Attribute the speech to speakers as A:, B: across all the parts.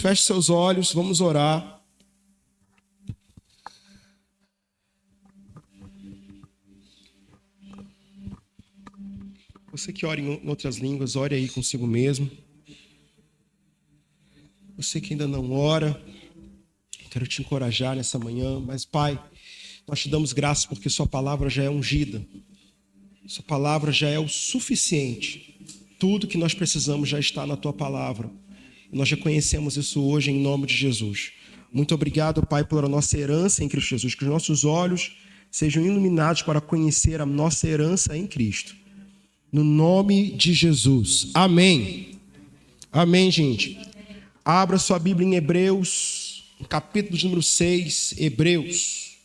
A: Feche seus olhos, vamos orar. Você que ora em outras línguas, ore aí consigo mesmo. Você que ainda não ora, quero te encorajar nessa manhã. Mas, Pai, nós te damos graças porque sua palavra já é ungida. Sua palavra já é o suficiente. Tudo que nós precisamos já está na tua palavra. E nós reconhecemos isso hoje em nome de Jesus. Muito obrigado, Pai, pela nossa herança em Cristo Jesus. Que os nossos olhos sejam iluminados para conhecer a nossa herança em Cristo. No nome de Jesus. Amém. Amém, gente. Abra sua Bíblia em Hebreus, capítulo de número 6. Hebreus.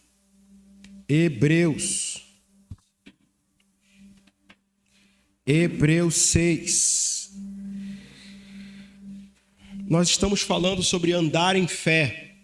A: Hebreus 6. Nós estamos falando sobre andar em fé.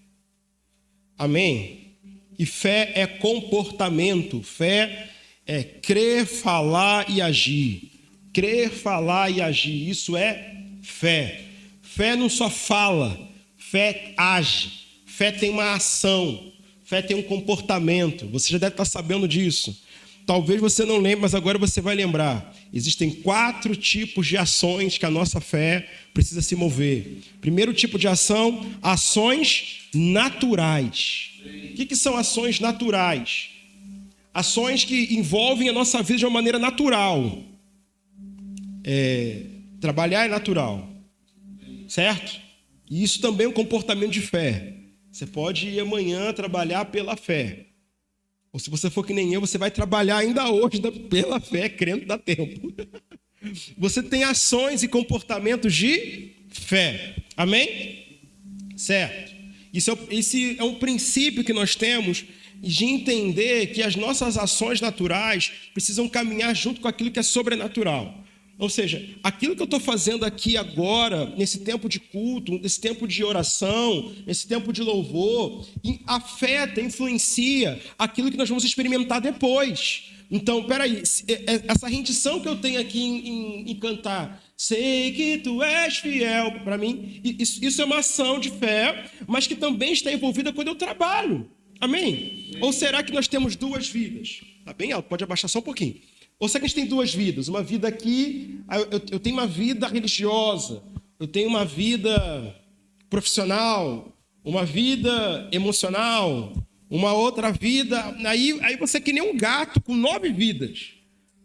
A: Amém? E fé é comportamento. Fé é crer, falar e agir. Crer, falar e agir. Isso é fé. Fé não só fala, fé age. Fé tem uma ação. Fé tem um comportamento. Você já deve estar sabendo disso. Talvez você não lembre, mas agora você vai lembrar. Existem 4 tipos de ações que a nossa fé precisa se mover. Primeiro tipo de ação, ações naturais. O que são ações naturais? Ações que envolvem a nossa vida de uma maneira natural. Trabalhar é natural, certo? E isso também é um comportamento de fé. Você pode ir amanhã trabalhar pela fé. Ou se você for que nem eu, você vai trabalhar ainda hoje pela fé, crendo que dá tempo. Você tem ações e comportamentos de fé. Amém? Certo. Esse é um princípio que nós temos de entender que as nossas ações naturais precisam caminhar junto com aquilo que é sobrenatural. Ou seja, aquilo que eu estou fazendo aqui agora, nesse tempo de culto, nesse tempo de oração, nesse tempo de louvor, afeta, influencia aquilo que nós vamos experimentar depois. Então, peraí, essa rendição que eu tenho aqui em cantar, sei que tu és fiel, para mim, isso é uma ação de fé, mas que também está envolvida quando eu trabalho. Amém? Ou será que nós temos 2 vidas? Tá bem alto, pode abaixar só um pouquinho. Ou será que a gente tem 2 vidas? Uma vida aqui, eu tenho uma vida religiosa, eu tenho uma vida profissional, uma vida emocional, uma outra vida. Aí você é que nem um gato com 9 vidas.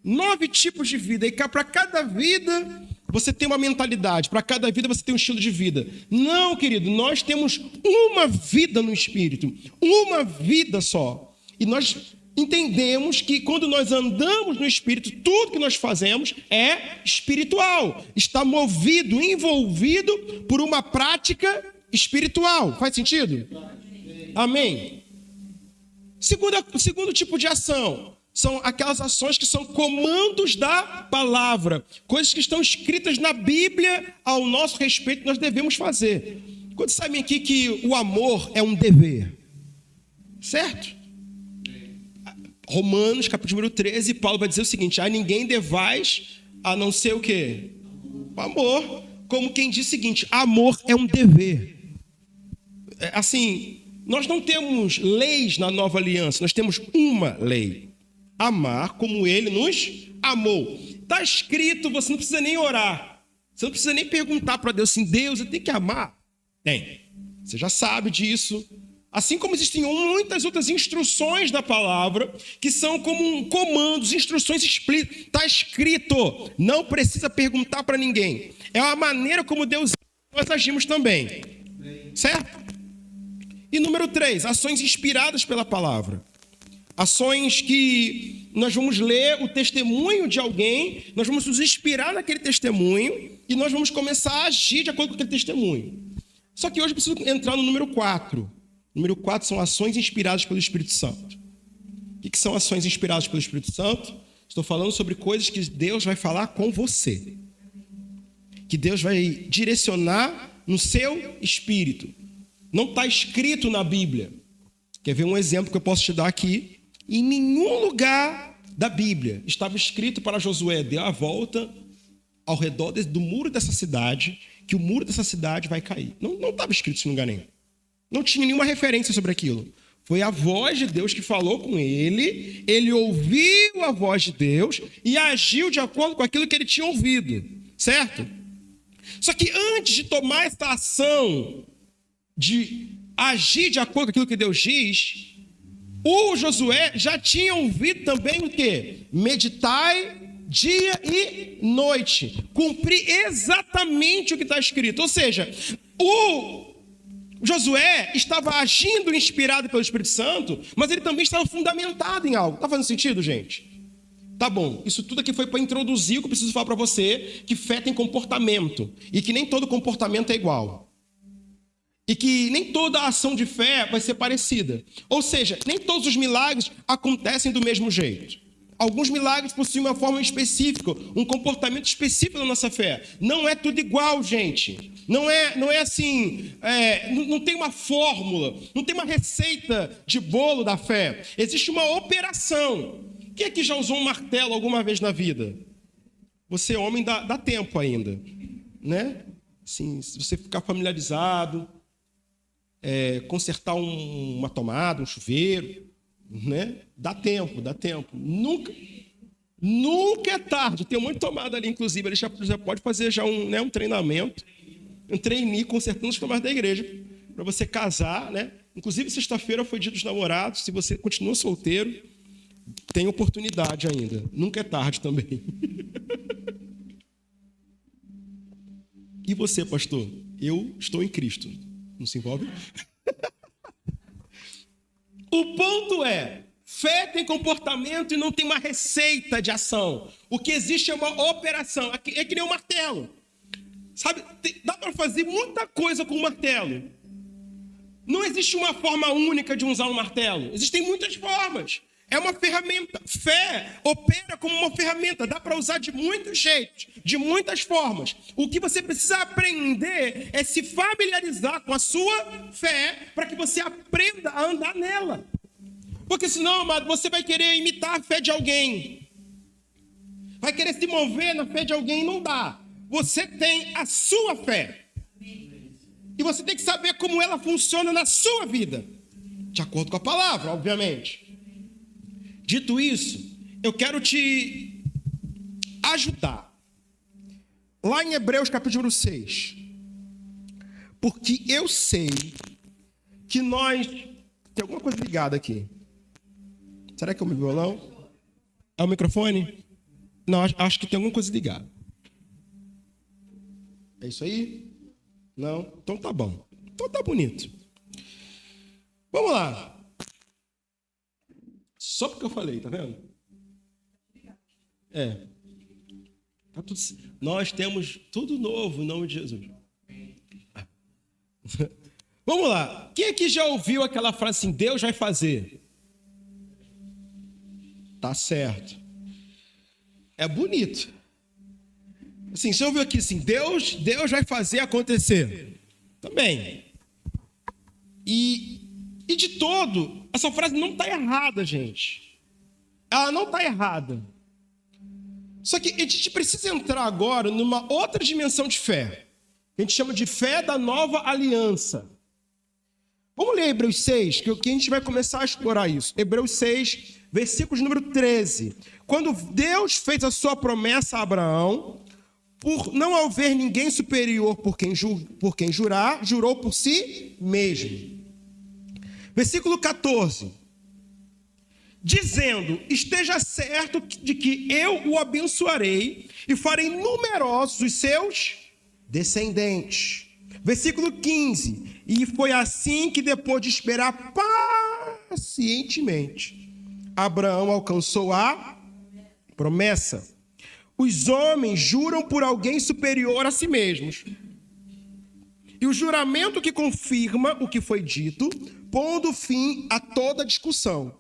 A: 9 tipos de vida. E para cada vida você tem uma mentalidade, para cada vida você tem um estilo de vida. Não, querido, nós temos uma vida no Espírito, uma vida só. E nós entendemos que quando nós andamos no Espírito, tudo que nós fazemos é espiritual. Está movido, envolvido por uma prática espiritual. Faz sentido? Amém? Segundo tipo de ação são aquelas ações que são comandos da palavra. Coisas que estão escritas na Bíblia ao nosso respeito que nós devemos fazer. Quando sabem aqui que o amor é um dever. Certo? Romanos, capítulo número 13, Paulo vai dizer o seguinte: a ninguém devais a não ser o quê? O amor. Como quem diz o seguinte: amor é um dever. Assim, nós não temos leis na nova aliança, nós temos uma lei: amar como ele nos amou. Está escrito, você não precisa nem orar, você não precisa nem perguntar para Deus assim: Deus, eu tenho que amar. Tem, você já sabe disso. Assim como existem muitas outras instruções da palavra, que são como comandos, instruções explícitas. Está escrito, não precisa perguntar para ninguém. É a maneira como Deus nós agimos também. Certo? E número 3, ações inspiradas pela palavra. Ações que nós vamos ler o testemunho de alguém, nós vamos nos inspirar naquele testemunho e nós vamos começar a agir de acordo com aquele testemunho. Só que hoje eu preciso entrar no número 4. Número 4 são ações inspiradas pelo Espírito Santo. O que são ações inspiradas pelo Espírito Santo? Estou falando sobre coisas que Deus vai falar com você. Que Deus vai direcionar no seu espírito. Não está escrito na Bíblia. Quer ver um exemplo que eu posso te dar aqui? Em nenhum lugar da Bíblia estava escrito para Josué: dê a volta ao redor do muro dessa cidade, que o muro dessa cidade vai cair. Não estava escrito isso em lugar nenhum. Não tinha nenhuma referência sobre aquilo. Foi a voz de Deus que falou com ele, ele ouviu a voz de Deus e agiu de acordo com aquilo que ele tinha ouvido, certo? Só que antes de tomar essa ação, de agir de acordo com aquilo que Deus diz, o Josué já tinha ouvido também o quê? Meditai dia e noite. Cumprir exatamente o que está escrito. Ou seja, o Josué estava agindo inspirado pelo Espírito Santo, mas ele também estava fundamentado em algo. Está fazendo sentido, gente? Tá bom, isso tudo aqui foi para introduzir o que eu preciso falar para você, que fé tem comportamento, e que nem todo comportamento é igual. E que nem toda ação de fé vai ser parecida. Ou seja, nem todos os milagres acontecem do mesmo jeito. Alguns milagres possuem uma forma específica, um comportamento específico da nossa fé. Não é tudo igual, gente. Não é assim, não tem uma fórmula, não tem uma receita de bolo da fé. Existe uma operação. Quem aqui já usou um martelo alguma vez na vida? Você, homem, dá tempo ainda, né? Assim, se você ficar familiarizado, consertar uma tomada, um chuveiro, né? Dá tempo. Nunca é tarde. Tem um monte de tomada ali, inclusive. Ele já pode fazer já um treinamento, um trainee consertando as tomadas da igreja, para você casar, né? Inclusive, sexta-feira foi dia dos namorados. Se você continua solteiro, tem oportunidade ainda. Nunca é tarde também. E você, pastor? Eu estou em Cristo. Não se envolve? O ponto é, fé tem comportamento e não tem uma receita de ação. O que existe é uma operação. É que nem um martelo. Sabe, dá para fazer muita coisa com um martelo. Não existe uma forma única de usar um martelo. Existem muitas formas. É uma ferramenta. Fé opera como uma ferramenta. Dá para usar de muitos jeitos, de muitas formas. O que você precisa aprender é se familiarizar com a sua fé para que você aprenda a andar nela. Porque senão, amado, você vai querer imitar a fé de alguém. Vai querer se mover na fé de alguém e não dá. Você tem a sua fé. E você tem que saber como ela funciona na sua vida. De acordo com a palavra, obviamente. Dito isso, eu quero te ajudar. Lá em Hebreus capítulo 6. Porque eu sei que nós... Tem alguma coisa ligada aqui. Será que é o meu violão? É o microfone? Não, acho que tem alguma coisa ligada. É isso aí? Não? Então tá bom. Então tá bonito. Vamos lá. Só porque eu falei, tá vendo? Tá tudo... Nós temos tudo novo em nome de Jesus. Vamos lá. Quem aqui já ouviu aquela frase assim, Deus vai fazer? Tá certo. É bonito. Assim, você ouviu aqui assim, Deus vai fazer acontecer. Também. E de todo, essa frase não está errada, gente. Ela não está errada. Só que a gente precisa entrar agora numa outra dimensão de fé. Que a gente chama de fé da nova aliança. Vamos ler Hebreus 6, que a gente vai começar a explorar isso. Hebreus 6, versículo número 13. Quando Deus fez a sua promessa a Abraão, por não haver ninguém superior por quem jurar, jurou por si mesmo. Versículo 14. Dizendo, esteja certo de que eu o abençoarei e farei numerosos os seus descendentes. Versículo 15. E foi assim que depois de esperar pacientemente, Abraão alcançou a promessa. Os homens juram por alguém superior a si mesmos. E o juramento que confirma o que foi dito, pondo fim a toda discussão.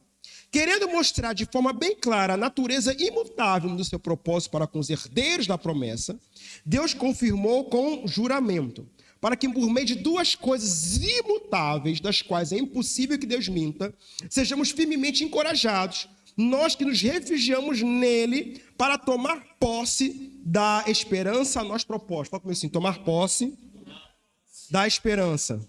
A: Querendo mostrar de forma bem clara a natureza imutável do seu propósito para com os herdeiros da promessa, Deus confirmou com juramento, para que por meio de duas coisas imutáveis, das quais é impossível que Deus minta, sejamos firmemente encorajados, nós que nos refugiamos nele para tomar posse da esperança a nós proposta. Fala comigo assim, tomar posse da esperança.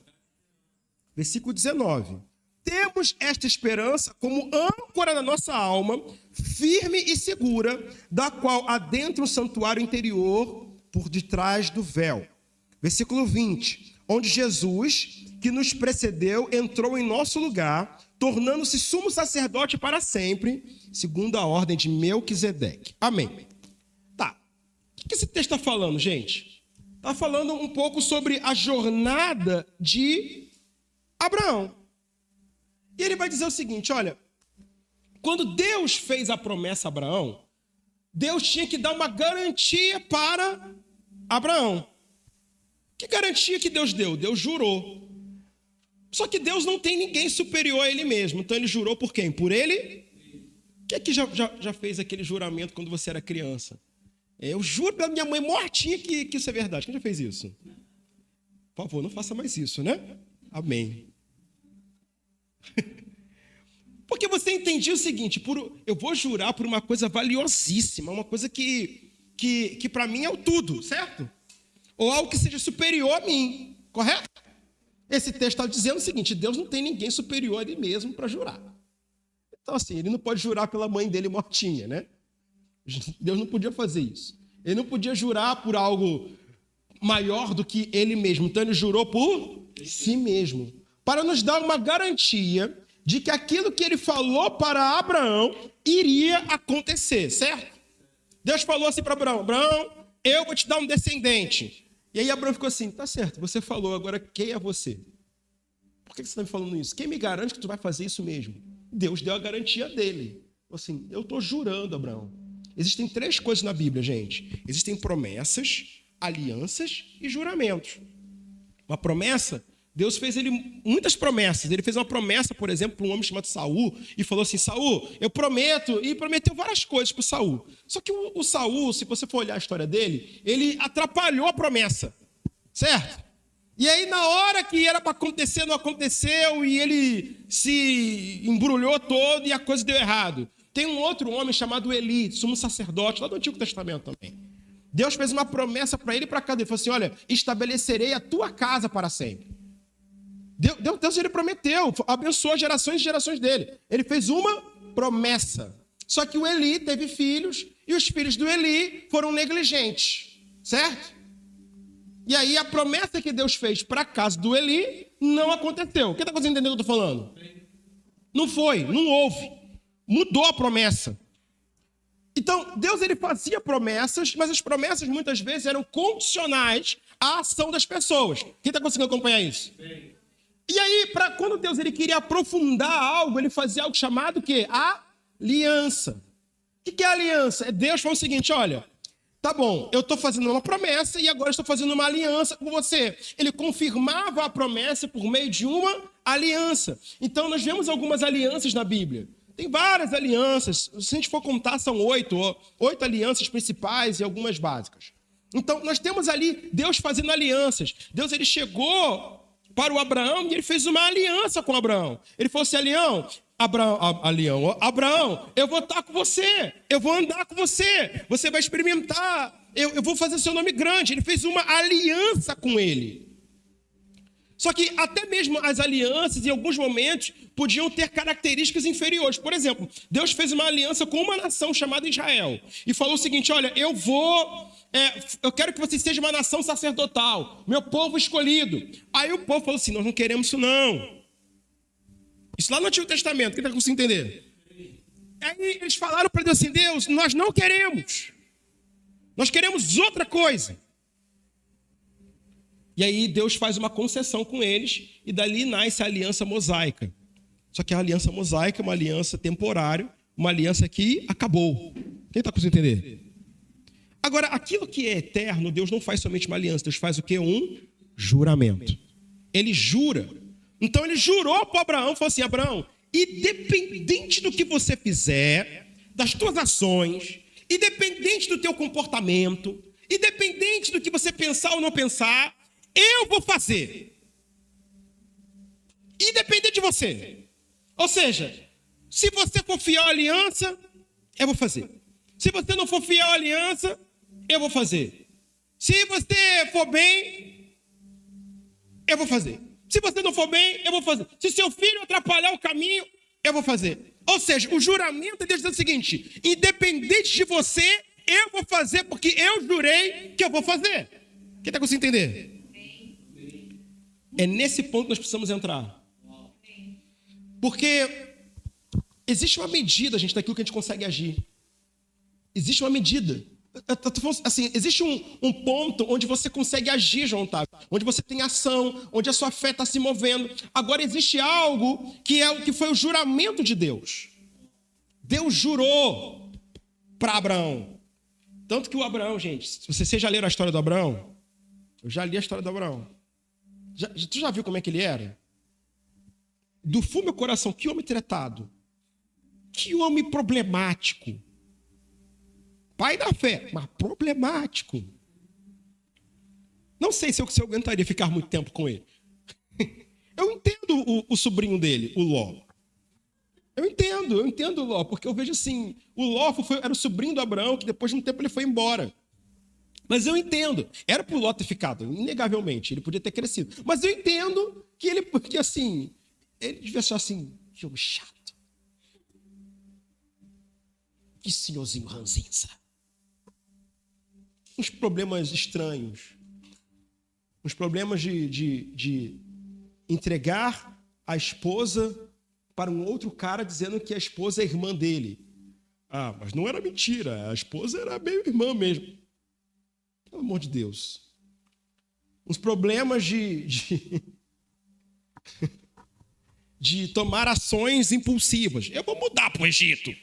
A: Versículo 19. Temos esta esperança como âncora da nossa alma, firme e segura, da qual adentra o santuário interior por detrás do véu. Versículo 20. Onde Jesus, que nos precedeu, entrou em nosso lugar, tornando-se sumo sacerdote para sempre, segundo a ordem de Melquisedeque. Amém. Tá. O que esse texto está falando, gente? Está falando um pouco sobre a jornada de Abraão. E ele vai dizer o seguinte, olha, quando Deus fez a promessa a Abraão, Deus tinha que dar uma garantia para Abraão. Que garantia que Deus deu? Deus jurou. Só que Deus não tem ninguém superior a ele mesmo. Então ele jurou por quem? Por ele? Quem é que já fez aquele juramento quando você era criança? Eu juro pela minha mãe mortinha que isso é verdade. Quem já fez isso? Por favor, não faça mais isso, né? Amém. Porque você entendia o seguinte, eu vou jurar por uma coisa valiosíssima, uma coisa que para mim é o tudo, certo? Ou algo que seja superior a mim, correto? Esse texto está dizendo o seguinte, Deus não tem ninguém superior a ele mesmo para jurar. Então assim, ele não pode jurar pela mãe dele mortinha, né? Deus não podia fazer isso. Ele não podia jurar por algo maior do que ele mesmo. Então ele jurou por si mesmo, para nos dar uma garantia de que aquilo que ele falou para Abraão iria acontecer, certo? Deus falou assim para Abraão, Abraão, eu vou te dar um descendente. E aí Abraão ficou assim, tá certo, você falou, agora quem é você? Por que você está me falando isso? Quem me garante que tu vai fazer isso mesmo? Deus deu a garantia dele. Assim, eu estou jurando, Abraão. Existem 3 coisas na Bíblia, gente. Existem promessas, alianças e juramentos. Uma promessa, Deus fez muitas promessas. Ele fez uma promessa, por exemplo, para um homem chamado Saul e falou assim, Saul, eu prometo, e prometeu várias coisas para o Saul. Só que o Saul, se você for olhar a história dele, ele atrapalhou a promessa, certo? E aí na hora que era para acontecer, não aconteceu, e ele se embrulhou todo e a coisa deu errado. Tem um outro homem chamado Eli, sumo sacerdote, lá do Antigo Testamento também. Deus fez uma promessa para ele e para cada. Ele falou assim, olha, estabelecerei a tua casa para sempre. Deus ele prometeu, abençoou gerações e gerações dele. Ele fez uma promessa. Só que o Eli teve filhos e os filhos do Eli foram negligentes, certo? E aí a promessa que Deus fez para a casa do Eli não aconteceu. O que está entendendo o que eu estou falando? Não foi, não houve. Mudou a promessa. Então, Deus ele fazia promessas, mas as promessas muitas vezes eram condicionais à ação das pessoas. Quem está conseguindo acompanhar isso? Sim. E aí, quando Deus ele queria aprofundar algo, ele fazia algo chamado o quê? Aliança. O que é aliança? É Deus falando o seguinte, olha, tá bom, eu estou fazendo uma promessa e agora estou fazendo uma aliança com você. Ele confirmava a promessa por meio de uma aliança. Então, nós vemos algumas alianças na Bíblia. Tem várias alianças, se a gente for contar, são 8 alianças principais e algumas básicas. Então, nós temos ali Deus fazendo alianças. Deus ele chegou para o Abraão e ele fez uma aliança com Abraão. Ele falou assim, Abraão, eu vou estar com você, eu vou andar com você, você vai experimentar, eu vou fazer seu nome grande. Ele fez uma aliança com ele. Só que até mesmo as alianças, em alguns momentos, podiam ter características inferiores. Por exemplo, Deus fez uma aliança com uma nação chamada Israel. E falou o seguinte, olha, eu quero que você seja uma nação sacerdotal, meu povo escolhido. Aí o povo falou assim, nós não queremos isso não. Isso lá no Antigo Testamento, quem está conseguindo entender? Aí eles falaram para Deus assim, Deus, nós não queremos. Nós queremos outra coisa. E aí Deus faz uma concessão com eles e dali nasce a aliança mosaica. Só que a aliança mosaica é uma aliança temporária, uma aliança que acabou. Quem está conseguindo entender? Agora, aquilo que é eterno, Deus não faz somente uma aliança, Deus faz o quê? Um juramento. Ele jura. Então ele jurou para Abraão, falou assim, Abraão, independente do que você fizer, das tuas ações, independente do teu comportamento, independente do que você pensar ou não pensar, eu vou fazer. Independente de você. Ou seja, se você for fiel à aliança, eu vou fazer. Se você não for fiel à aliança, eu vou fazer. Se você for bem, eu vou fazer. Se você não for bem, eu vou fazer. Se seu filho atrapalhar o caminho, eu vou fazer. Ou seja, o juramento é Deus dizendo o seguinte: independente de você, eu vou fazer porque eu jurei que eu vou fazer. Quem está conseguindo entender? É nesse ponto que nós precisamos entrar. Porque existe uma medida, gente, daquilo que a gente consegue agir. Existe uma medida. Assim, existe um ponto onde você consegue agir, João Otávio, onde você tem ação, onde a sua fé está se movendo. Agora existe algo que foi o juramento de Deus. Deus jurou para Abraão. Tanto que o Abraão, gente, se vocês já leram a história do Abraão, eu já li a história do Abraão. Tu já viu como é que ele era? Do fundo do meu coração, que homem tratado. Que homem problemático. Pai da fé, mas problemático. Não sei se eu aguentaria ficar muito tempo com ele. Eu entendo o sobrinho dele, o Ló. Eu entendo o Ló, porque eu vejo assim, o Ló era o sobrinho do Abraão, que depois de um tempo ele foi embora. Mas eu entendo, era pro Ló ter ficado, inegavelmente, ele podia ter crescido. Mas eu entendo que ele, porque assim, ele devia ser assim, que homem chato. Que senhorzinho ranzinza. Uns problemas estranhos. Uns problemas de entregar a esposa para um outro cara dizendo que a esposa é irmã dele. Ah, mas não era mentira. A esposa era meio irmã mesmo. Pelo amor de Deus. Uns problemas de tomar ações impulsivas. Eu vou mudar para o Egito.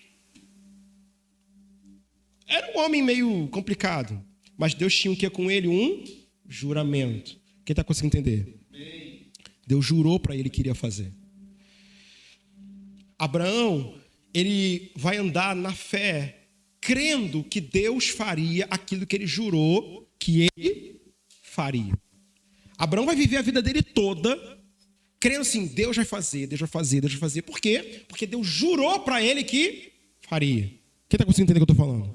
A: Era um homem meio complicado. Mas Deus tinha o que com ele? Um juramento. Quem está conseguindo entender? Deus jurou para ele que iria fazer. Abraão, ele vai andar na fé, crendo que Deus faria aquilo que ele jurou que ele faria. Abraão vai viver a vida dele toda crendo assim, Deus vai fazer, Deus vai fazer, Deus vai fazer. Por quê? Porque Deus jurou para ele que faria. Quem está conseguindo entender o que eu estou falando?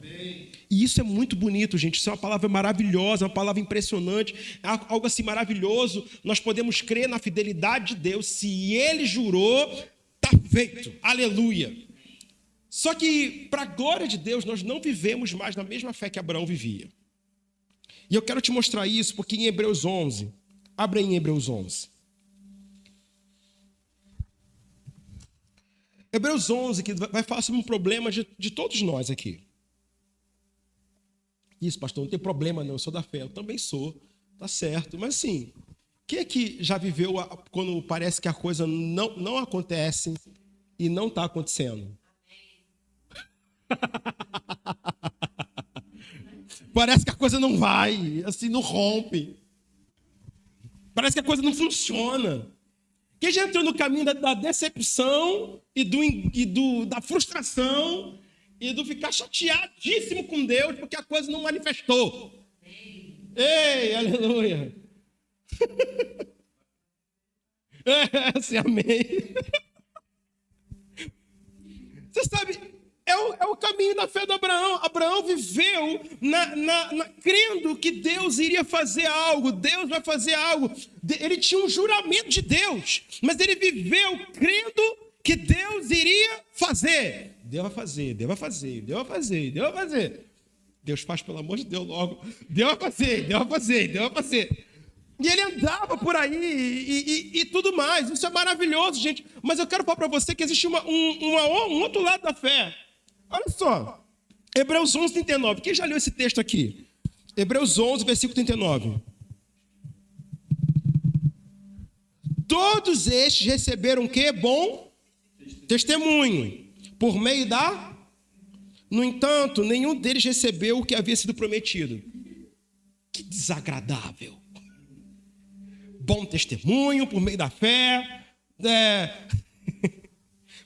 A: E isso é muito bonito, gente. Isso é uma palavra maravilhosa, uma palavra impressionante, algo assim maravilhoso. Nós podemos crer na fidelidade de Deus. Se Ele jurou, está feito. Aleluia. Só que, para a glória de Deus, nós não vivemos mais na mesma fé que Abraão vivia. E eu quero te mostrar isso, porque em Hebreus 11, abre aí em Hebreus 11. Hebreus 11, que vai falar sobre um problema de todos nós aqui. Isso, pastor, não tem problema não, eu sou da fé. Eu também sou, tá certo. Mas assim, quem é que já viveu quando parece que a coisa não acontece e não está acontecendo? Parece que a coisa não vai, assim, não rompe. Parece que a coisa não funciona. Quem já entrou no caminho da decepção e da frustração e do ficar chateadíssimo com Deus porque a coisa não manifestou? Ei, aleluia! Assim, amém. Você sabe, é o caminho da fé do Abraão. Abraão viveu crendo que Deus iria fazer algo. Deus vai fazer algo. Ele tinha um juramento de Deus, mas ele viveu crendo que Deus iria fazer. Deus vai fazer, Deus vai fazer, Deus vai fazer, Deus vai fazer. Deus faz, pelo amor de Deus, logo. Deus vai fazer, Deus vai fazer, Deus vai fazer. E ele andava por aí e tudo mais. Isso é maravilhoso, gente. Mas eu quero falar para você que existe um outro lado da fé. Olha só. Hebreus 11, 39. Quem já leu esse texto aqui? Hebreus 11, versículo 39. Todos estes receberam o quê? Bom testemunho. Por meio da... No entanto, nenhum deles recebeu o que havia sido prometido. Que desagradável. Bom testemunho por meio da fé,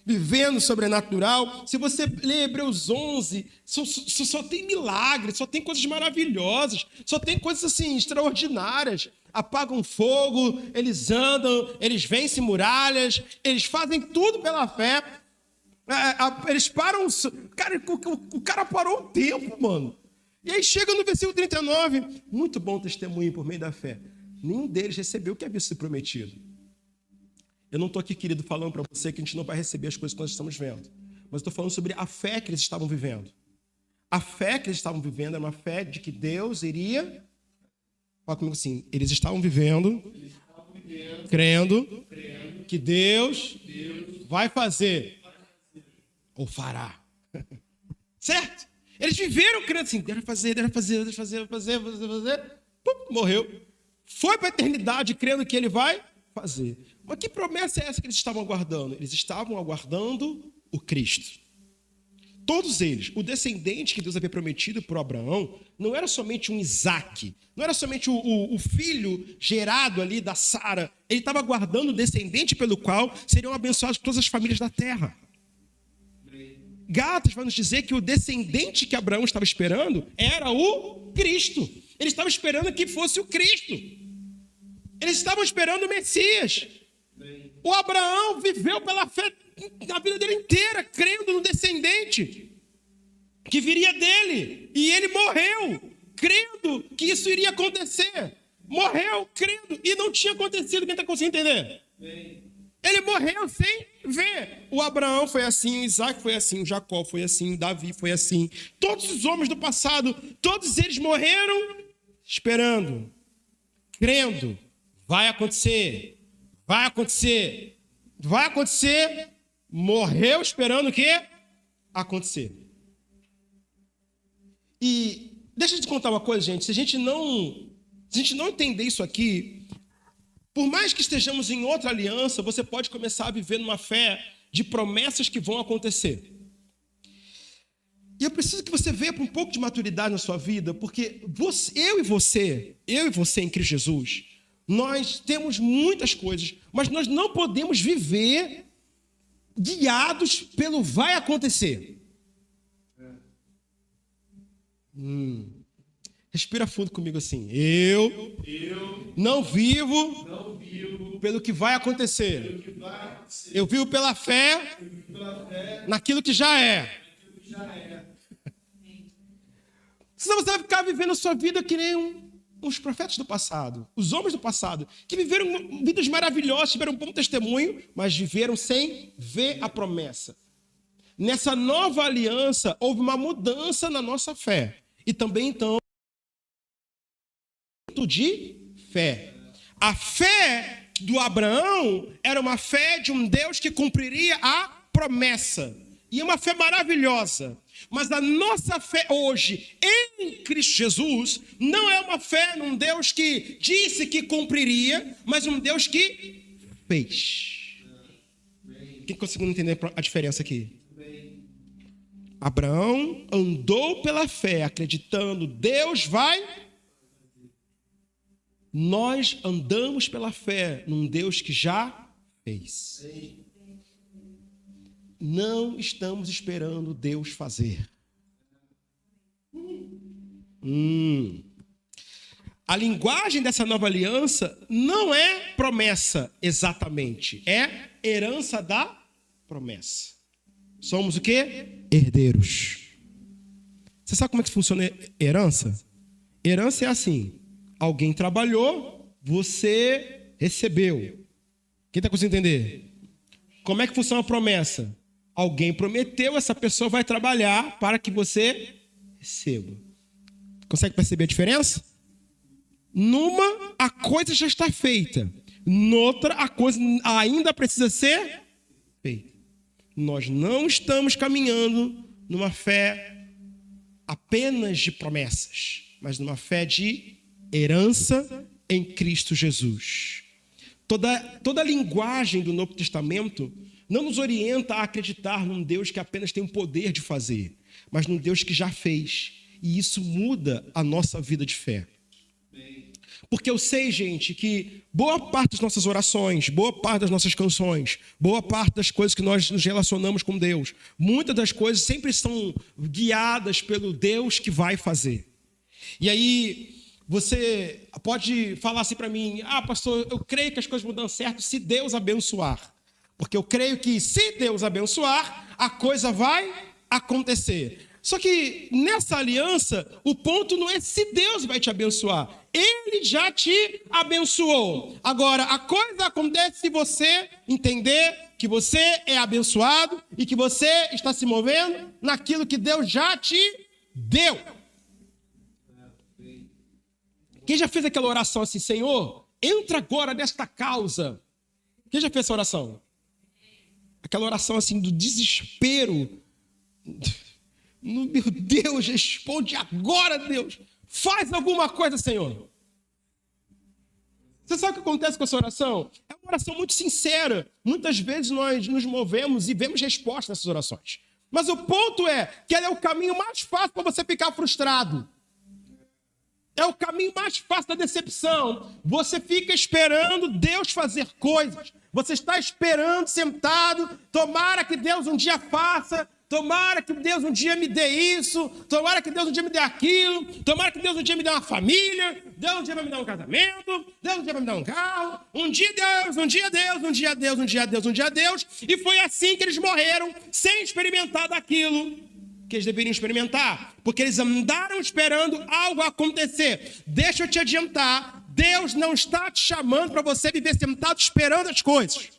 A: vivendo sobrenatural. Se você ler Hebreus 11, só tem milagres, só tem coisas maravilhosas, só tem coisas assim extraordinárias. Apagam fogo, eles andam, eles vencem muralhas, eles fazem tudo pela fé. Eles param, cara, o cara parou o tempo, mano. E aí chega no versículo 39, muito bom testemunho por meio da fé. nenhum deles recebeu o que havia sido prometido. Eu não estou aqui, querido, falando para você que a gente não vai receber as coisas que nós estamos vendo. Mas estou falando sobre a fé que eles estavam vivendo. A fé que eles estavam vivendo era uma fé de que Deus iria... Fala comigo assim, eles estavam vivendo, crendo que Deus vai fazer ou fará. Certo? Eles viveram crendo assim, Deus vai fazer. Pum, morreu. Foi para a eternidade crendo que ele vai fazer. Mas que promessa é essa que eles estavam aguardando? Eles estavam aguardando o Cristo. Todos eles, o descendente que Deus havia prometido para Abraão, não era somente um Isaque, não era somente o filho gerado ali da Sara. Ele estava aguardando o descendente pelo qual seriam abençoadas todas as famílias da terra. Gálatas vai nos dizer que o descendente que Abraão estava esperando era o Cristo. Ele estava esperando que fosse o Cristo. Eles estavam esperando o Messias. O Abraão viveu pela fé a vida dele inteira, crendo no descendente que viria dele. E ele morreu, crendo que isso iria acontecer. Morreu, crendo, e não tinha acontecido. Quem está conseguindo entender? Ele morreu sem ver. O Abraão foi assim, o Isaac foi assim, o Jacó foi assim, o Davi foi assim. Todos os homens do passado, todos eles morreram esperando, crendo. Vai acontecer, vai acontecer, vai acontecer. Morreu esperando o quê? Acontecer. E deixa eu te contar uma coisa, gente. Se a gente não entender isso aqui, por mais que estejamos em outra aliança, você pode começar a viver numa fé de promessas que vão acontecer. E eu preciso que você venha para um pouco de maturidade na sua vida, porque eu e você em Cristo Jesus, nós temos muitas coisas, mas nós não podemos viver guiados pelo vai acontecer. Respira fundo comigo assim. Eu não vivo pelo que vai acontecer. Eu vivo pela fé naquilo que já é. Senão você vai ficar vivendo a sua vida que nem os profetas do passado, os homens do passado, que viveram vidas maravilhosas, tiveram um bom testemunho, mas viveram sem ver a promessa. Nessa nova aliança, houve uma mudança na nossa fé. E também, então, de fé. A fé do Abraão era uma fé de um Deus que cumpriria a promessa. E é uma fé maravilhosa. Mas a nossa fé hoje em Cristo Jesus não é uma fé num Deus que disse que cumpriria, mas um Deus que fez. Quem conseguiu entender a diferença aqui? Abraão andou pela fé, acreditando, Deus vai. Nós andamos pela fé num Deus que já fez. Não estamos esperando Deus fazer. A linguagem dessa nova aliança não é promessa exatamente, é herança da promessa. Somos o quê? Herdeiros. Você sabe como é que funciona herança? Herança é assim: alguém trabalhou, você recebeu. Quem está conseguindo entender? Como é que funciona a promessa? Alguém prometeu, essa pessoa vai trabalhar para que você receba. Consegue perceber a diferença? Numa, a coisa já está feita. Noutra, a coisa ainda precisa ser feita. Nós não estamos caminhando numa fé apenas de promessas, mas numa fé de herança em Cristo Jesus. Toda a linguagem do Novo Testamento não nos orienta a acreditar num Deus que apenas tem o poder de fazer, mas num Deus que já fez. E isso muda a nossa vida de fé. Porque eu sei, gente, que boa parte das nossas orações, boa parte das nossas canções, boa parte das coisas que nós nos relacionamos com Deus, muitas das coisas sempre são guiadas pelo Deus que vai fazer. E aí você pode falar assim para mim: pastor, eu creio que as coisas vão dar certo se Deus abençoar. Porque eu creio que se Deus abençoar, a coisa vai acontecer. Só que nessa aliança, o ponto não é se Deus vai te abençoar. Ele já te abençoou. Agora, a coisa acontece se você entender que você é abençoado e que você está se movendo naquilo que Deus já te deu. Quem já fez aquela oração assim, Senhor, entra agora nesta causa? Quem já fez essa oração? Aquela oração assim do desespero. Meu Deus, responde agora, Deus. Faz alguma coisa, Senhor. Você sabe o que acontece com essa oração? É uma oração muito sincera. Muitas vezes nós nos movemos e vemos resposta nessas orações. Mas o ponto é que ela é o caminho mais fácil para você ficar frustrado. É o caminho mais fácil da decepção. Você fica esperando Deus fazer coisas. Você está esperando, sentado. Tomara que Deus um dia faça. Tomara que Deus um dia me dê isso. Tomara que Deus um dia me dê aquilo. Tomara que Deus um dia me dê uma família. Deus um dia vai me dar um casamento. Deus um dia vai me dar um carro. Um dia Deus, um dia Deus, um dia Deus, um dia Deus, um dia Deus. E foi assim que eles morreram, sem experimentar daquilo que eles deveriam experimentar, porque eles andaram esperando algo acontecer. Deixa eu te adiantar, Deus não está te chamando para você viver sentado esperando as coisas.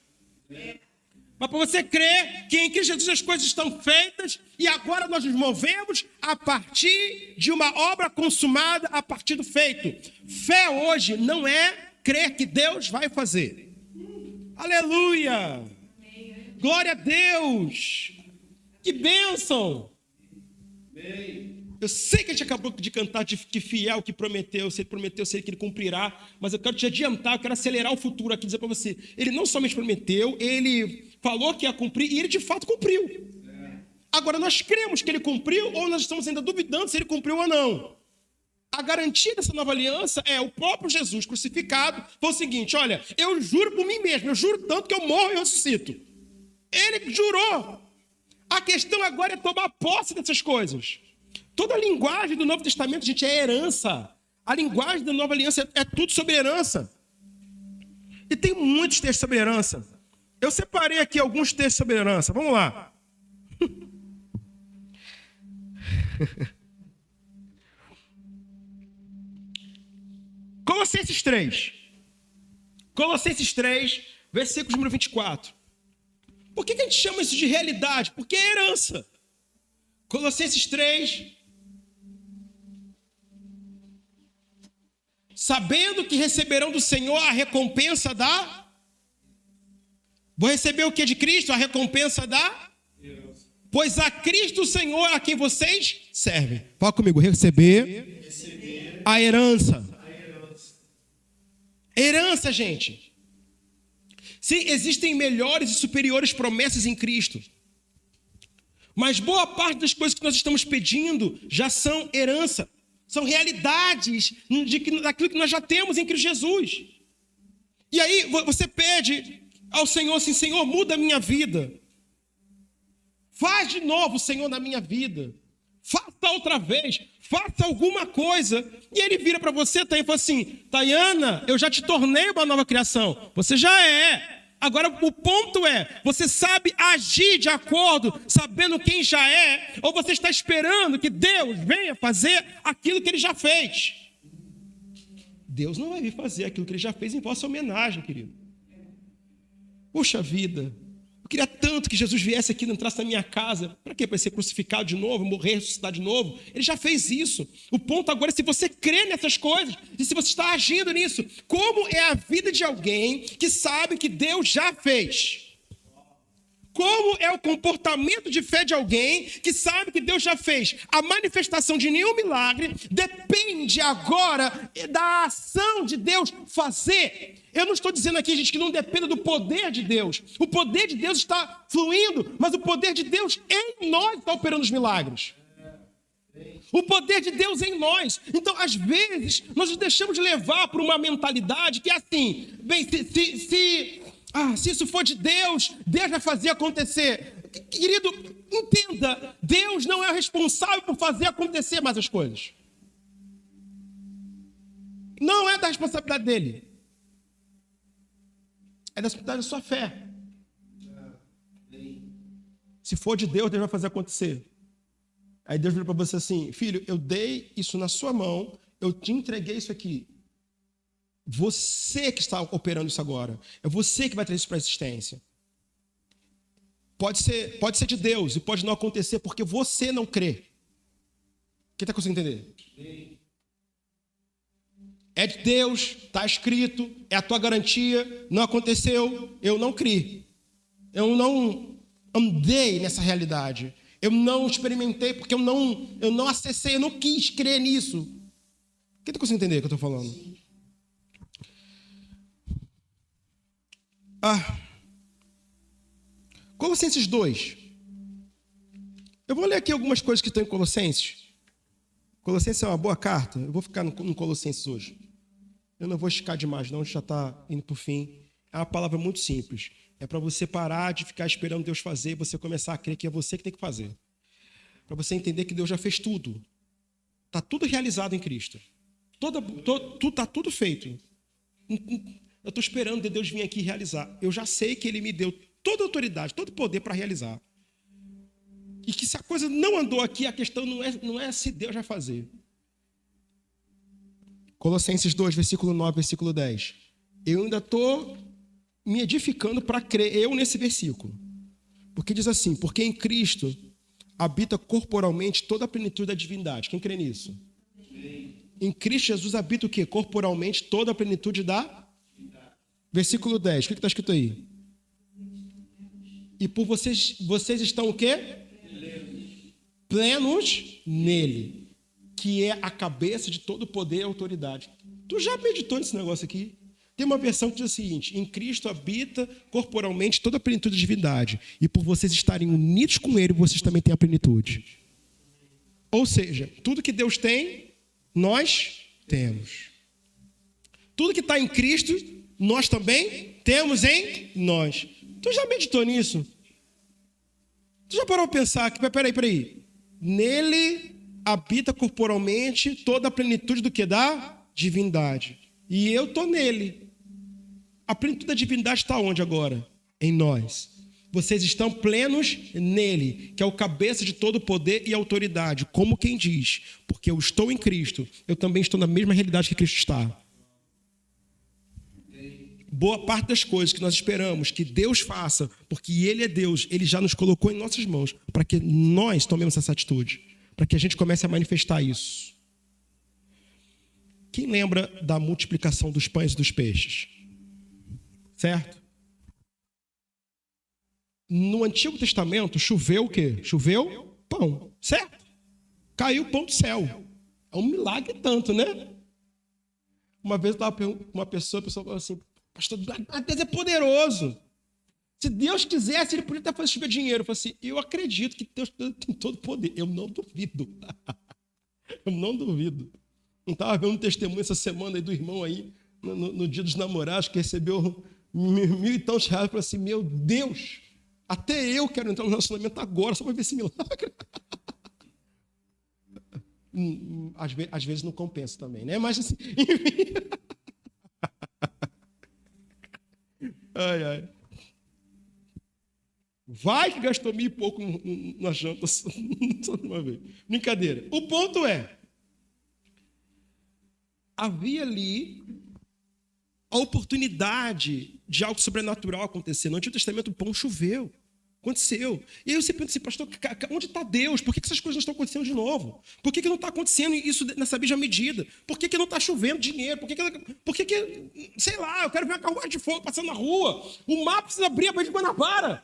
A: Mas para você crer que em Cristo Jesus as coisas estão feitas e agora nós nos movemos a partir de uma obra consumada, a partir do feito. Fé hoje não é crer que Deus vai fazer. Aleluia! Glória a Deus! Que bênção! Eu sei que a gente acabou de cantar de que fiel que prometeu, se ele prometeu, sei que ele cumprirá, mas eu quero te adiantar, eu quero acelerar o futuro aqui, dizer para você, ele não somente prometeu, ele falou que ia cumprir e ele de fato cumpriu. Agora nós cremos que ele cumpriu ou nós estamos ainda duvidando se ele cumpriu ou não. A garantia dessa nova aliança é o próprio Jesus crucificado, foi o seguinte, olha, eu juro por mim mesmo, eu juro tanto que eu morro e eu ressuscito. Ele jurou. A questão agora é tomar posse dessas coisas. Toda a linguagem do Novo Testamento, gente, é herança. A linguagem da nova aliança é tudo sobre herança. E tem muitos textos sobre herança. Eu separei aqui alguns textos sobre herança. Vamos lá. Colossenses 3. Colossenses 3, versículo número 24. Por que a gente chama isso de realidade? Porque é herança. Colossenses 3. Sabendo que receberão do Senhor a recompensa da... Vou receber o que de Cristo? A recompensa da... Pois a Cristo o Senhor a quem vocês servem. Fala comigo, receber a herança. Herança, gente. Sim, existem melhores e superiores promessas em Cristo. Mas boa parte das coisas que nós estamos pedindo já são herança. São realidades daquilo que nós já temos em Cristo Jesus. E aí você pede ao Senhor assim, Senhor, muda a minha vida. Faz de novo, Senhor, na minha vida. Faça outra vez. Faça alguma coisa. E ele vira para você, e fala assim, Tayana, eu já te tornei uma nova criação. Você já é. Agora o ponto é, você sabe agir de acordo, sabendo quem já é, ou você está esperando que Deus venha fazer aquilo que ele já fez? Deus não vai vir fazer aquilo que ele já fez em vossa homenagem, querido. Puxa vida, eu queria tanto que Jesus viesse aqui e entrasse na minha casa. Para quê? Para ser crucificado de novo, morrer, ressuscitar de novo? Ele já fez isso. O ponto agora é se você crê nessas coisas e se você está agindo nisso. Como é a vida de alguém que sabe que Deus já fez? Como é o comportamento de fé de alguém que sabe que Deus já fez? A manifestação de nenhum milagre depende agora da ação de Deus fazer. Eu não estou dizendo aqui, gente, que não dependa do poder de Deus. O poder de Deus está fluindo, mas o poder de Deus em nós está operando os milagres. O poder de Deus em nós. Então, às vezes, nós nos deixamos de levar por uma mentalidade que é assim, bem, se isso for de Deus, Deus vai fazer acontecer. Querido, entenda, Deus não é responsável por fazer acontecer mais as coisas. Não é da responsabilidade dele. É da responsabilidade da sua fé. Se for de Deus, Deus vai fazer acontecer. Aí Deus virou para você assim, filho, eu dei isso na sua mão, eu te entreguei isso aqui. Você que está operando isso agora. É você que vai trazer isso para a existência. Pode ser de Deus e pode não acontecer porque você não crê. Quem está conseguindo entender? É de Deus, está escrito, é a tua garantia, não aconteceu, eu não criei. Eu não andei nessa realidade. Eu não experimentei porque eu não acessei, eu não quis crer nisso. Quem está conseguindo entender o que eu estou falando? Colossenses 2. Eu vou ler aqui algumas coisas que estão em Colossenses. Colossenses é uma boa carta. Eu vou ficar no Colossenses hoje. Eu não vou esticar demais, não. Já está indo para o fim. É uma palavra muito simples. É para você parar de ficar esperando Deus fazer e você começar a crer que é você que tem que fazer. Para você entender que Deus já fez tudo. Está tudo realizado em Cristo. Está tudo feito. Eu estou esperando Deus vir aqui realizar. Eu já sei que Ele me deu toda a autoridade, todo o poder para realizar. E que se a coisa não andou aqui, a questão não é se Deus vai fazer. Colossenses 2, versículo 9, versículo 10. Eu ainda estou me edificando para crer eu nesse versículo. Porque diz assim, porque em Cristo habita corporalmente toda a plenitude da divindade. Quem crê nisso? Em Cristo Jesus habita o quê? Corporalmente toda a plenitude da... Versículo 10, o que está escrito aí? E por vocês estão o quê? Plenos nele, que é a cabeça de todo poder e autoridade. Tu já meditou nesse negócio aqui? Tem uma versão que diz o seguinte, em Cristo habita corporalmente toda a plenitude da divindade, e por vocês estarem unidos com ele, vocês também têm a plenitude. Ou seja, tudo que Deus tem, nós temos. Tudo que está em Cristo, nós também temos em nós. Tu já meditou nisso? Tu já parou para pensar que, peraí. Nele habita corporalmente toda a plenitude do que? Da divindade. E eu estou nele. A plenitude da divindade está onde agora? Em nós. Vocês estão plenos nele, que é o cabeça de todo poder e autoridade. Como quem diz, porque eu estou em Cristo, eu também estou na mesma realidade que Cristo está. Boa parte das coisas que nós esperamos que Deus faça, porque Ele é Deus, Ele já nos colocou em nossas mãos, para que nós tomemos essa atitude, para que a gente comece a manifestar isso. Quem lembra da multiplicação dos pães e dos peixes? Certo? No Antigo Testamento, choveu o quê? Choveu pão, certo? Caiu pão do céu. É um milagre tanto, né? Uma vez eu estava perguntando com uma pessoa, a pessoa falou assim, pastor, Deus é poderoso. Se Deus quisesse, Ele podia até fazer chover dinheiro. Eu falei assim, eu acredito que Deus tem todo o poder. Eu não duvido. Eu não duvido. Não estava vendo um testemunho essa semana aí do irmão aí, no dia dos namorados, que recebeu 1.000 e tantos reais. Eu falei assim, meu Deus, até eu quero entrar no relacionamento agora, só para ver esse milagre. Às vezes não compensa também, né? Mas assim, enfim. Ai. Vai que gastou 1.000 e pouco na janta só de uma vez. Brincadeira. O ponto é, havia ali a oportunidade de algo sobrenatural acontecer. No Antigo Testamento o pão choveu. Aconteceu. E aí você pensa assim, pastor, onde está Deus? Por que essas coisas não estão acontecendo de novo? Por que não está acontecendo isso nessa mesma medida? Por que não está chovendo dinheiro? Por que, sei lá, eu quero ver uma carruagem de fogo passando na rua. O mar precisa abrir a Baía de Guanabara.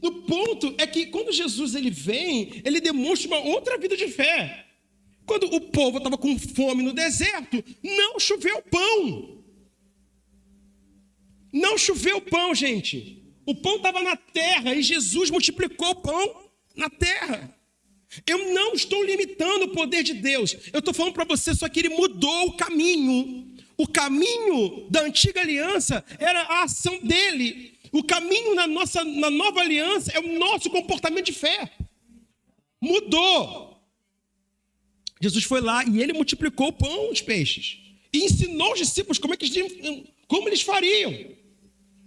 A: O ponto é que quando Jesus ele vem, ele demonstra uma outra vida de fé. Quando o povo estava com fome no deserto, não choveu pão. Não choveu pão, gente. O pão estava na terra e Jesus multiplicou o pão na terra. Eu não estou limitando o poder de Deus. Eu estou falando para você só que Ele mudou o caminho. O caminho da antiga aliança era a ação dEle. O caminho na nova aliança é o nosso comportamento de fé. Mudou. Jesus foi lá e Ele multiplicou o pão e os peixes. E ensinou os discípulos como eles fariam.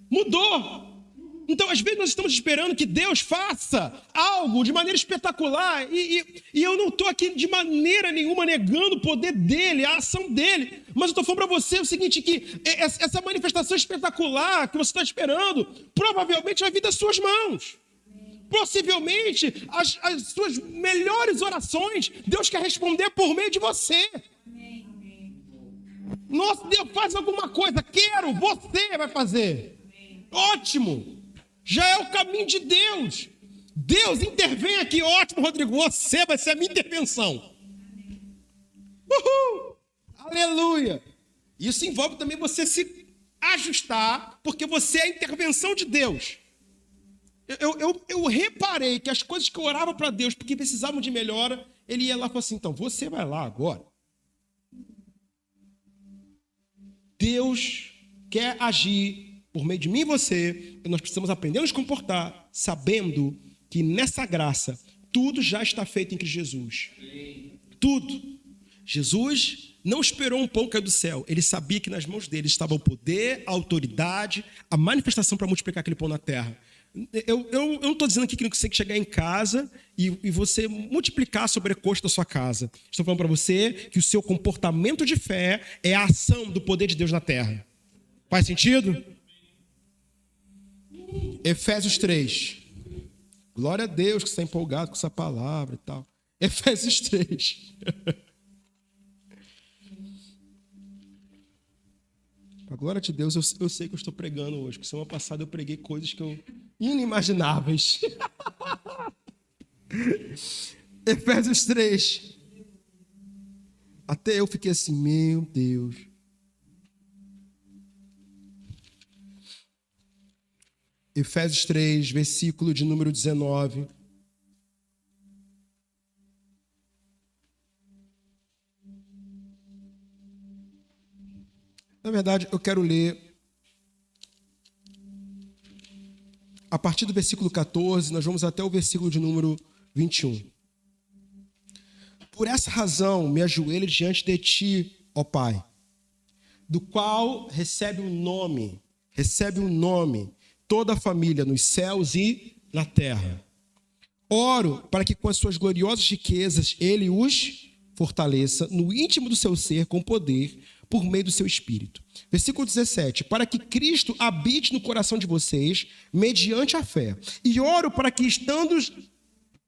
A: Mudou. Então, às vezes, nós estamos esperando que Deus faça algo de maneira espetacular. E eu não estou aqui de maneira nenhuma negando o poder dele, a ação dele. Mas eu estou falando para você o seguinte, que essa manifestação espetacular que você está esperando, provavelmente vai vir das suas mãos. Possivelmente, as suas melhores orações, Deus quer responder por meio de você. Nossa, Deus faz alguma coisa, quero, você vai fazer. Ótimo. Já é o caminho de Deus. Deus intervém aqui. Ótimo, Rodrigo. Você vai ser a minha intervenção. Uhul! Aleluia! Isso envolve também você se ajustar, porque você é a intervenção de Deus. Eu reparei que as coisas que eu orava para Deus, porque precisavam de melhora, ele ia lá e falou assim, então, você vai lá agora. Deus quer agir por meio de mim e você, nós precisamos aprender a nos comportar, sabendo que nessa graça, tudo já está feito em Cristo Jesus. Tudo. Jesus não esperou um pão cair do céu. Ele sabia que nas mãos dele estava o poder, a autoridade, a manifestação para multiplicar aquele pão na terra. Eu não estou dizendo aqui que você tem que chegar em casa e você multiplicar a sobrecosta da sua casa. Estou falando para você que o seu comportamento de fé é a ação do poder de Deus na terra. Faz sentido? Efésios 3. Glória a Deus que está empolgado com essa palavra e tal. Efésios 3. A glória de Deus, eu sei que eu estou pregando hoje, porque semana passada eu preguei coisas que eu inimagináveis. Efésios 3. Até eu fiquei assim, meu Deus. Efésios 3, versículo de número 19. Na verdade, eu quero ler a partir do versículo 14, nós vamos até o versículo de número 21. Por essa razão, me ajoelho diante de ti, ó Pai, do qual recebe um nome, toda a família nos céus e na terra. Oro para que com as suas gloriosas riquezas ele os fortaleça no íntimo do seu ser com poder por meio do seu Espírito. Versículo 17. Para que Cristo habite no coração de vocês mediante a fé. E oro para que, estando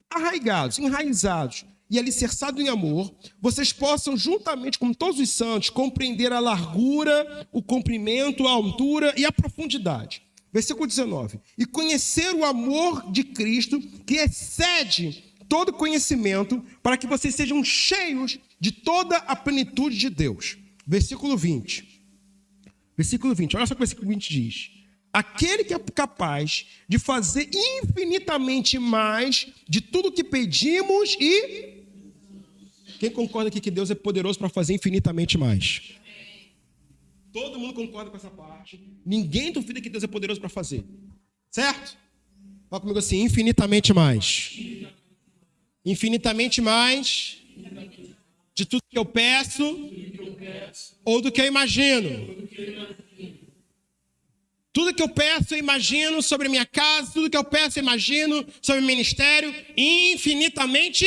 A: arraigados, enraizados e alicerçados em amor, vocês possam, juntamente com todos os santos, compreender a largura, o comprimento, a altura e a profundidade. Versículo 19. E conhecer o amor de Cristo, que excede todo conhecimento, para que vocês sejam cheios de toda a plenitude de Deus. Versículo 20. Versículo 20. Olha só o que o versículo 20 diz. Aquele que é capaz de fazer infinitamente mais de tudo que pedimos e... Quem concorda aqui que Deus é poderoso para fazer infinitamente mais? Todo mundo concorda com essa parte. Ninguém duvida que Deus é poderoso para fazer. Certo? Fala comigo assim, infinitamente mais. Infinitamente mais de tudo que eu peço ou do que eu imagino. Tudo que eu peço, eu imagino sobre minha casa, tudo que eu peço, eu imagino sobre o ministério, infinitamente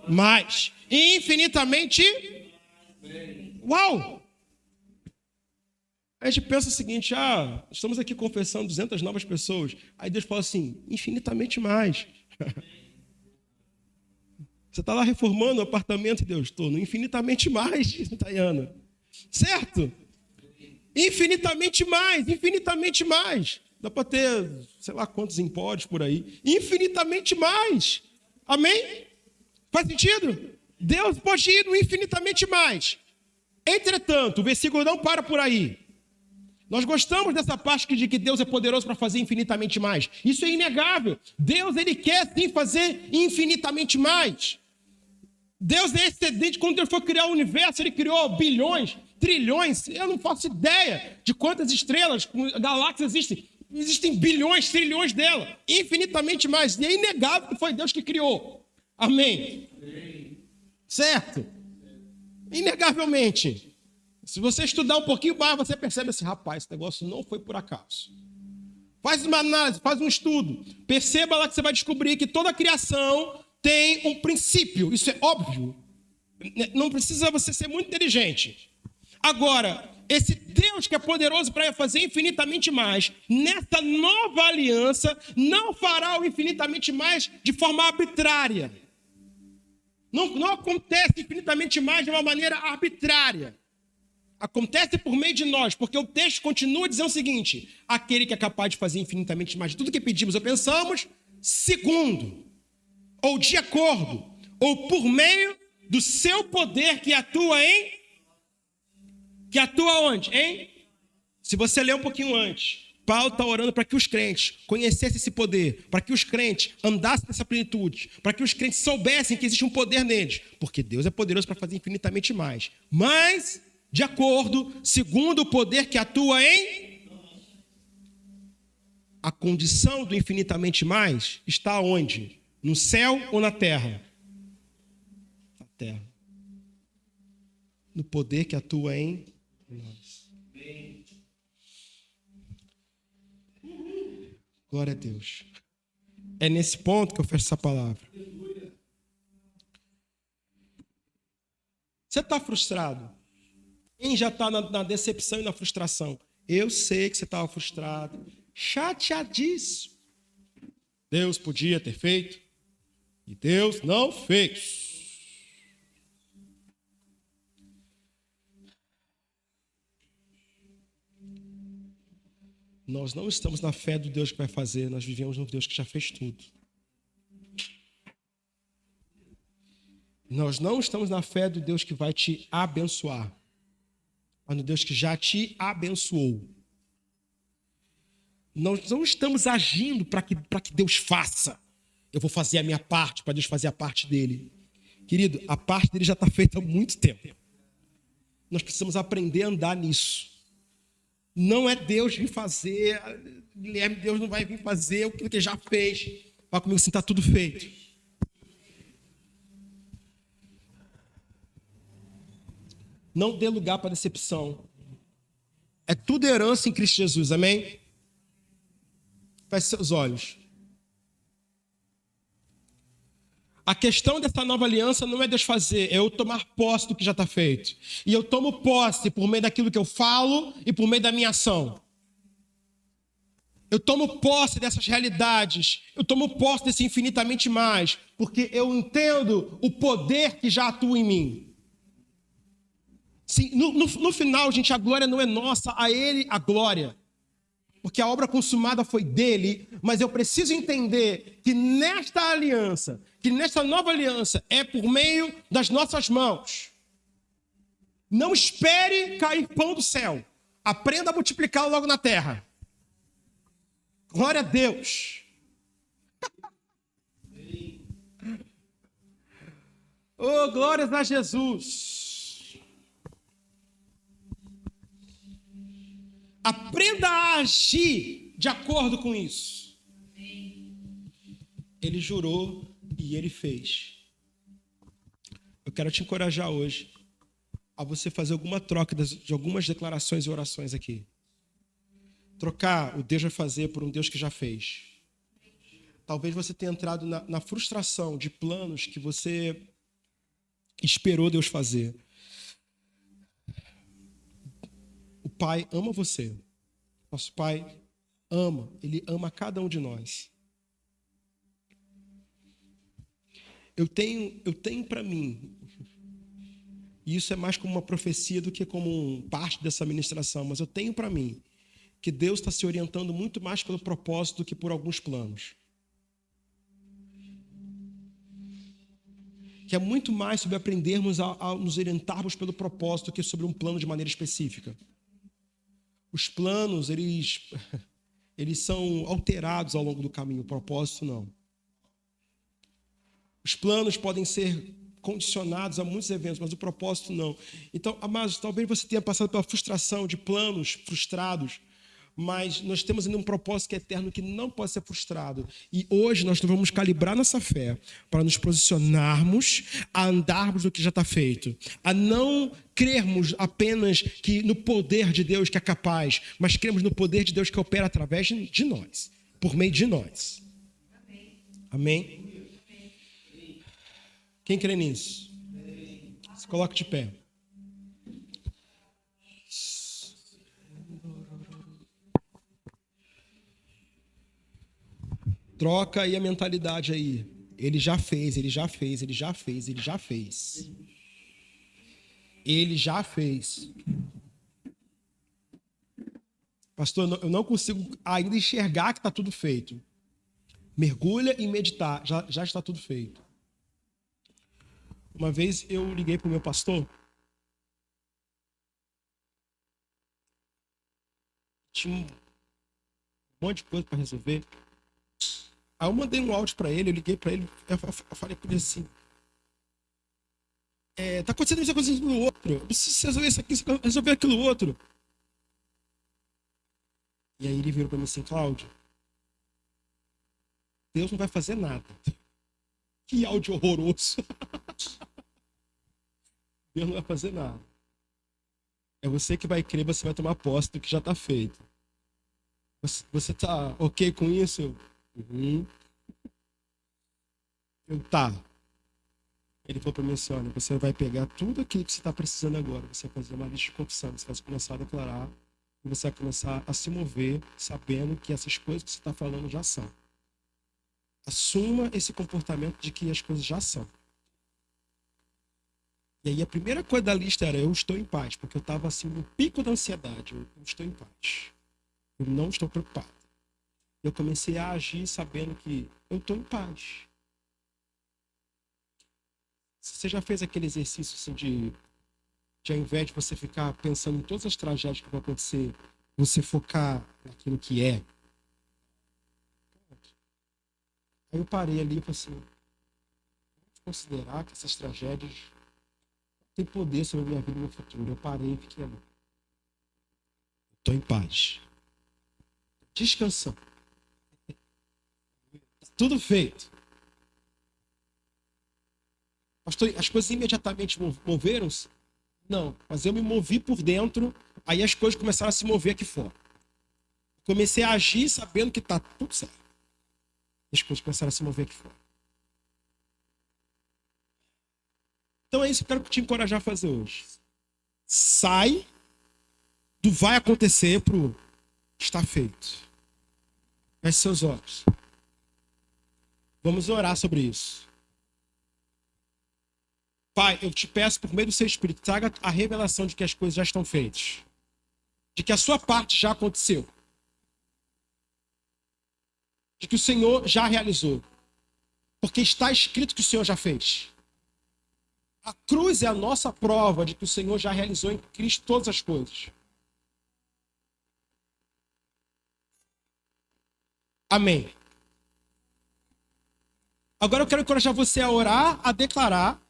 A: mais. Infinitamente. Uau! A gente pensa o seguinte, estamos aqui confessando 200 novas pessoas. Aí Deus fala assim, infinitamente mais. Você está lá reformando o apartamento, Deus, estou no infinitamente mais, Tayana. Certo? Infinitamente mais, infinitamente mais. Dá para ter, sei lá quantos empórios por aí. Infinitamente mais. Amém? Faz sentido? Deus pode ir no infinitamente mais. Entretanto, o versículo não para por aí. Nós gostamos dessa parte de que Deus é poderoso para fazer infinitamente mais. Isso é inegável. Deus, ele quer sim fazer infinitamente mais. Deus é excedente. Quando Deus foi criar o universo, ele criou bilhões, trilhões. Eu não faço ideia de quantas estrelas, galáxias existem. Existem bilhões, trilhões delas. Infinitamente mais. E é inegável que foi Deus que criou. Amém? Certo? Inegavelmente. Se você estudar um pouquinho mais, você percebe assim, rapaz, esse negócio não foi por acaso. Faz uma análise, faz um estudo. Perceba lá que você vai descobrir que toda a criação tem um princípio. Isso é óbvio. Não precisa você ser muito inteligente. Agora, esse Deus que é poderoso para fazer infinitamente mais, nessa nova aliança, não fará o infinitamente mais de forma arbitrária. Não acontece infinitamente mais de uma maneira arbitrária. Acontece por meio de nós, porque o texto continua dizendo o seguinte: aquele que é capaz de fazer infinitamente mais de tudo que pedimos ou pensamos, segundo, ou de acordo, ou por meio do seu poder que atua em... Que atua onde? Hein? Se você ler um pouquinho antes, Paulo está orando para que os crentes conhecessem esse poder, para que os crentes andassem nessa plenitude, para que os crentes soubessem que existe um poder neles, porque Deus é poderoso para fazer infinitamente mais. Mas, de acordo, segundo o poder que atua em... A condição do infinitamente mais está onde? No céu ou na terra? Na terra. No poder que atua em nós. Glória a Deus. É nesse ponto que eu fecho essa palavra. Você está frustrado? Quem já está na decepção e na frustração? Eu sei que você estava frustrado, chateadíssimo. Deus podia ter feito e Deus não fez. Nós não estamos na fé do Deus que vai fazer, nós vivemos no Deus que já fez tudo. Nós não estamos na fé do Deus que vai te abençoar, mas no Deus que já te abençoou. Nós não estamos agindo para que Deus faça. Eu vou fazer a minha parte para Deus fazer a parte dele. Querido, a parte dele já está feita há muito tempo. Nós precisamos aprender a andar nisso. Não é Deus vir fazer, Guilherme, Deus não vai vir fazer aquilo que ele já fez. Fala comigo assim, está tudo feito. Não dê lugar para decepção. É tudo herança em Cristo Jesus, amém? Feche seus olhos. A questão dessa nova aliança não é Deus fazer, é eu tomar posse do que já está feito. E eu tomo posse por meio daquilo que eu falo e por meio da minha ação. Eu tomo posse dessas realidades, eu tomo posse desse infinitamente mais, porque eu entendo o poder que já atua em mim. Sim, no final, gente, a glória não é nossa, a Ele a glória. Porque a obra consumada foi dele, mas eu preciso entender que nesta aliança, que nesta nova aliança, é por meio das nossas mãos. Não espere cair pão do céu. Aprenda a multiplicá-lo logo na terra. Glória a Deus. Oh, glórias a Jesus. Aprenda a agir de acordo com isso. Ele jurou e ele fez. Eu quero te encorajar hoje a você fazer alguma troca de algumas declarações e orações aqui. Trocar o Deus vai fazer por um Deus que já fez. Talvez você tenha entrado na frustração de planos que você esperou Deus fazer. O Pai ama você. Nosso Pai ama. Ele ama cada um de nós. Eu tenho para mim, e isso é mais como uma profecia do que como parte dessa ministração, mas eu tenho para mim que Deus está se orientando muito mais pelo propósito do que por alguns planos. Que é muito mais sobre aprendermos a nos orientarmos pelo propósito do que sobre um plano de maneira específica. Os planos, eles são alterados ao longo do caminho, o propósito não. Os planos podem ser condicionados a muitos eventos, mas o propósito não. Então, amados, talvez você tenha passado pela frustração de planos frustrados, mas nós temos ainda um propósito que é eterno, que não pode ser frustrado. E hoje nós vamos calibrar nossa fé para nos posicionarmos, a andarmos no que já está feito, a não crermos apenas que no poder de Deus que é capaz, mas cremos no poder de Deus que opera através de nós, por meio de nós. Amém? Quem crê nisso? Se coloque de pé. Troca aí a mentalidade aí. Ele já fez, ele já fez, ele já fez, ele já fez. Ele já fez. Pastor, eu não consigo ainda enxergar que está tudo feito. Mergulha e meditar, já está tudo feito. Uma vez eu liguei para o meu pastor. Tinha um monte de coisa para resolver. Aí eu mandei um áudio para ele, eu liguei para ele, eu falei para ele assim, tá acontecendo isso, acontecendo aquilo outro, eu preciso resolver isso aqui, resolver aquilo outro. E aí ele virou para mim assim, Cláudio, Deus não vai fazer nada. Que áudio horroroso. Deus não vai fazer nada. É você que vai crer, você vai tomar posse do que já está feito. Você tá ok com isso? Uhum. Tá. Ele falou para mim assim, olha, você vai pegar tudo aquilo que você está precisando agora, você vai fazer uma lista de confissão, você vai começar a declarar, e você vai começar a se mover, sabendo que essas coisas que você está falando já são. Assuma esse comportamento de que as coisas já são. E aí a primeira coisa da lista era, eu estou em paz, porque eu estava assim no pico da ansiedade, eu estou em paz. Eu não estou preocupado. Eu comecei a agir sabendo que eu estou em paz. Você já fez aquele exercício assim de ao invés de você ficar pensando em todas as tragédias que vão acontecer, você focar naquilo que é? Aí eu parei ali e falei assim, vamos considerar que essas tragédias têm poder sobre a minha vida e meu futuro. Eu parei e fiquei ali. Estou em paz. Descansando. Tudo feito. Pastor, as coisas imediatamente moveram-se? Não, mas eu me movi por dentro, aí as coisas começaram a se mover aqui fora. Comecei a agir sabendo que está tudo certo. As coisas começaram a se mover aqui fora. Então é isso que eu quero te encorajar a fazer hoje. Sai do vai acontecer pro está feito. Feche seus olhos. Vamos orar sobre isso. Pai, eu te peço por meio do seu Espírito, traga a revelação de que as coisas já estão feitas. De que a sua parte já aconteceu. De que o Senhor já realizou. Porque está escrito que o Senhor já fez. A cruz é a nossa prova de que o Senhor já realizou em Cristo todas as coisas. Amém. Agora eu quero encorajar você a orar, a declarar,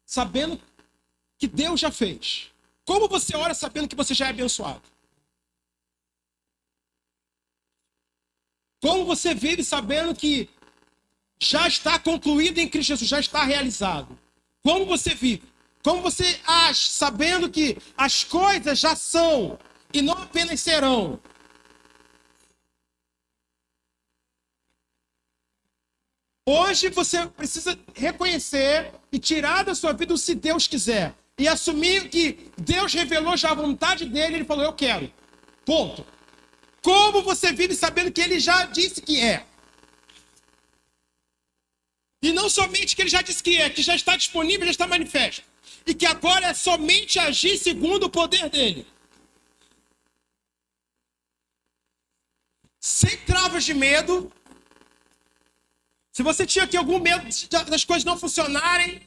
A: sabendo que Deus já fez. Como você ora sabendo que você já é abençoado? Como você vive sabendo que já está concluído em Cristo Jesus, já está realizado? Como você vive? Como você age sabendo que as coisas já são e não apenas serão? Hoje você precisa reconhecer e tirar da sua vida o se Deus quiser. E assumir que Deus revelou já a vontade dele, ele falou, eu quero. Ponto. Como você vive sabendo que ele já disse que é? E não somente que ele já disse que é, que já está disponível, já está manifesto. E que agora é somente agir segundo o poder dele. Sem travas de medo. Se você tinha aqui algum medo das coisas não funcionarem,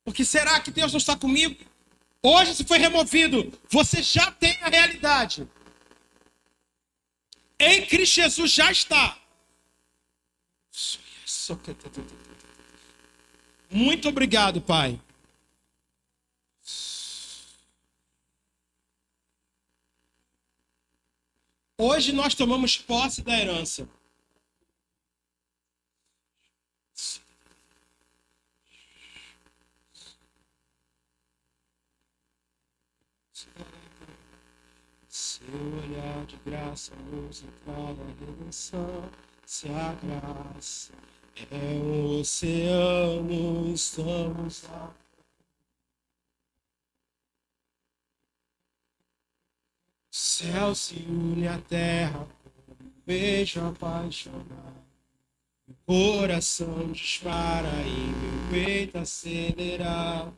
A: porque será que Deus não está comigo? Hoje se foi removido, você já tem a realidade. Em Cristo Jesus já está. Muito obrigado, Pai. Hoje nós tomamos posse da herança. Seu olhar de graça nos entrega a redenção. Se a graça é um oceano, estamos lá. O céu se une à terra, com um beijo apaixonado. Meu coração dispara e meu peito acelera.